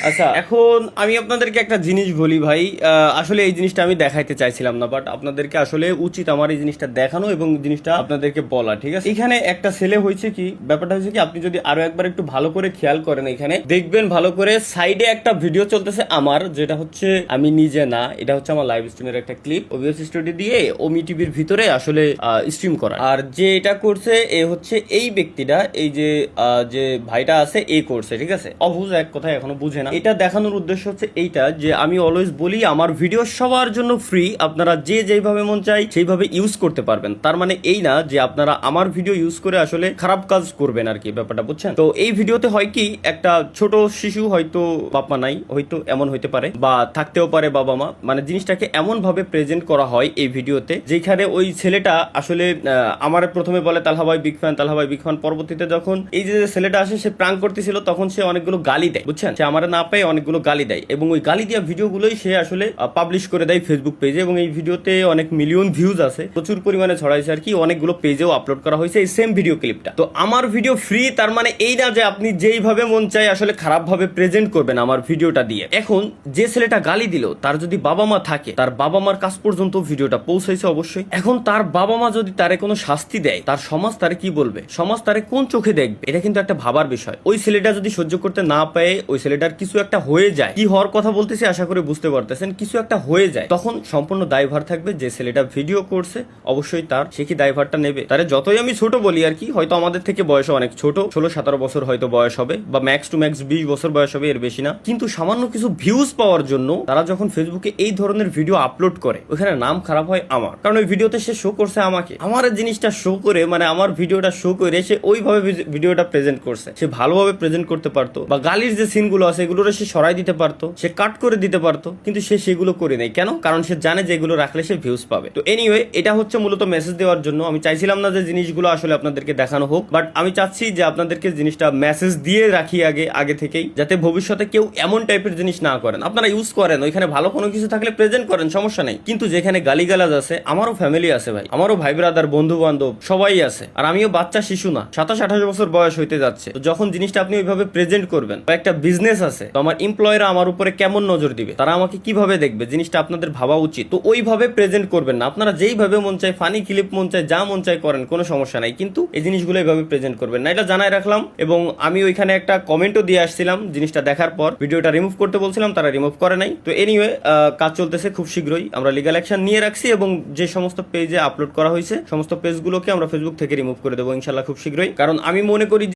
আচ্ছা, এখন আমি আপনাদেরকে একটা জিনিস বলি ভাই, আসলে এই জিনিসটা আমি দেখাইতে চাইছিলাম না, বাট আপনাদেরকে আসলে উচিত আমার এই জিনিসটা দেখানো এবং জিনিসটা আপনাদেরকে বলা, ঠিক আছে? এখানে একটা ছেলে হয়েছে কি, ব্যাপারটা হয়েছে কি, আপনি যদি আরো একবার একটু ভালো করে খেয়াল করেন, এখানে দেখবেন ভালো করে সাইডে একটা ভিডিও চলতেছে আমার, যেটা হচ্ছে আমি নিজে না, এটা হচ্ছে আমার লাইভ স্ট্রিমের একটা ক্লিপ ওবিএস স্টুডিও দিয়ে ওমি টিভির ভিতরে আসলে স্ট্রিম করা। আর যে এটা করছে এ হচ্ছে এই ব্যক্তিটা, এই যে যে ভাইটা আছে এ করছে, ঠিক আছে? অবুঝ এক কথায় এখনো বুঝে না। এটা দেখানোর উদ্দেশ্য হচ্ছে এইটা যে আমি অলওয়েজ বলি আমার ভিডিও সবার জন্য ফ্রি, আপনারা যে যেভাবে মন চাই সেইভাবে ইউজ করতে পারবেন। তার মানে এই না যে আপনারা আমার ভিডিও ইউজ করে আসলে খারাপ কাজ করবেন আর কি, ব্যাপারটা বুঝছেন? তো এই ভিডিওতে হয় কি, একটা ছোট শিশু, হয়তো বাবা নাই, হয়তো এমন হইতে পারে বা থাকতেও পারে বাবা মা, মানে জিনিসটাকে এমন ভাবে প্রেজেন্ট করা হয় এই ভিডিওতে যেখানে ওই ছেলেটা আসলে আমার প্রথমে বলে তালহা ভাই বিগ ফ্যান, তালহা ভাই বিগ ফ্যান, পরবর্তীতে যখন এই যে ছেলেটা আসে সে প্রাঙ্ক করতেছিল তখন সে অনেকগুলো গালি দেয়, বুঝছেন? সে আমার না পেয়ে অনেকগুলো গালি দেয় এবং ওই গালি দেওয়া ভিডিওগুলোই সে আসলে পাবলিশ করে দেয় ফেসবুক পেজে, এবং এই ভিডিওতে অনেক মিলিয়ন ভিউজ আছে, প্রচুর পরিমাণে ছড়াইছে আর কি, অনেকগুলো পেজেও আপলোড করা হয়েছে এই সেম ভিডিও ক্লিপটা। তো আমার ভিডিও ফ্রি, তার মানে এই না যে আপনি যেইভাবে মন চাই আসলে খারাপ ভাবে প্রেজেন্ট করবেন আমার ভিডিওটা দিয়ে। এখন যে ছেলেটা গালি দিল তার যদি বাবা মা থাকে, তার বাবা মার কাছ পর্যন্ত ভিডিওটা পৌঁছাইছে অবশ্যই। এখন তার বাবা মা যদি তারে কোনো শাস্তি দেয়, তার সমাজ তারে কি বলবে, সমাজ তারে কোন চোখে দেখবে, এটা কিন্তু একটা ভাবার বিষয়। ওই ছেলেটা যদি সহ্য করতে না পারে, ওই ছেলেটার কিছু একটা হয়ে যায়, কি হওয়ার কথা বলতেছি আশা করি বুঝতে পারতেছেন, কিছু একটা হয়ে যায়, তখন সম্পূর্ণ দায়ভার থাকবে যে ছেলেটা ভিডিও করছে, অবশ্যই তার, সে কি দায়ভারটা নেবে? তারে যতই আমি ছোট বলি আর কি, হয়তো আমাদের থেকে বয়স অনেক ছোট, 16-17 বছর হয়তো বয়স হবে, বা ম্যাক্স টু ম্যাক্স 20 বছর বয়স হবে, এর বেশি না, কিন্তু সামান্য কিছু ভিউজ পাওয়ার জন্য তারা যখন ফেসবুকে এই ধরনের ভিডিও আপলোড করে, ওখানে নাম খারাপ হয় আমার, কারণ ওই ভিডিওতে সে শো করছে আমাকে, আমার জিনিসটা শো করে, মানে আমার ভিডিওটা শো করে সে ওইভাবে ভিডিওটা প্রেজেন্ট করছে। সে ভালোভাবে প্রেজেন্ট করতে পারতো, বা গালির যে সিনগুলো আছে এগুলো সে সরাই দিতে পারতো, সে কাট করে দিতে পারতো, কিন্তু সে সেগুলো করে নেই। কেন? কারণ সে জানে যে এগুলো রাখলে সে ভিউজ পাবে। তো এনিওয়ে, এটা হচ্ছে মূলত মেসেজ দেওয়ার জন্য। আমি চাইছিলাম না যে জিনিসগুলো আসলে আপনাদেরকে দেখানো হোক, বাট আমি চাচ্ছি যে আপনাদেরকে জিনিসটা মেসেজ দিয়ে রাখি আগে থেকেই, যাতে ভবিষ্যতে কেউ এমন টাইপের জিনিস না করেন। আপনারা ইউজ করেন, ওইখানে ভালো কোনো কিছু থাকলে প্রেজেন্ট করেন, সমস্যা নেই, কিন্তু যেখানে গালিগালাজ আছে, আমারও ফ্যামিলি আছে ভাই, আমারও ভাই ব্রাদার বন্ধু বান্ধব সবাই আছে, আর আমিও বাচ্চা শিশু না, 27-28 বছর বয়স হইতে যাচ্ছে। তো যখন জিনিসটা আপনি ওইভাবে প্রেজেন্ট করবেন, বা একটা বিজনেস আছে, তো আমার এমপ্লয়িরা আমার উপরে কেমন নজর দিবে, তারা আমাকে কিভাবে দেখবে, জিনিসটা আপনাদের ভাবা উচিত। তো ওইভাবে প্রেজেন্ট করবেন না, আপনারা যেইভাবে মন চায়, ফানি ক্লিপ মন চায়, যা মন চায় করেন, কোনো সমস্যা নাই, কিন্তু এই জিনিসগুলো এইভাবে প্রেজেন্ট করবেন না, এটা জানাই রাখলাম। এবং আমি ওইখানে একটা কমেন্টও দিয়ে আসছিলাম জিনিসটা দেখার পর, ভিডিওটা রিমুভ করতে বলছিলাম, তারা রিমুভ করে নাই। তো এনিওয়ে, কাজ চলতেছে, খুব শীঘ্রই আমরা লিগ্যাল অ্যাকশন নিয়ে রাখছি, এবং যে সমস্ত পেজে আপলোড করা হয়েছে সমস্ত পেজগুলোকে আমরা ফেসবুক থেকে রিমুভ করে দেবো ইনশাল্লাহ খুব শীঘ্রই, কারণ আমি মনে করি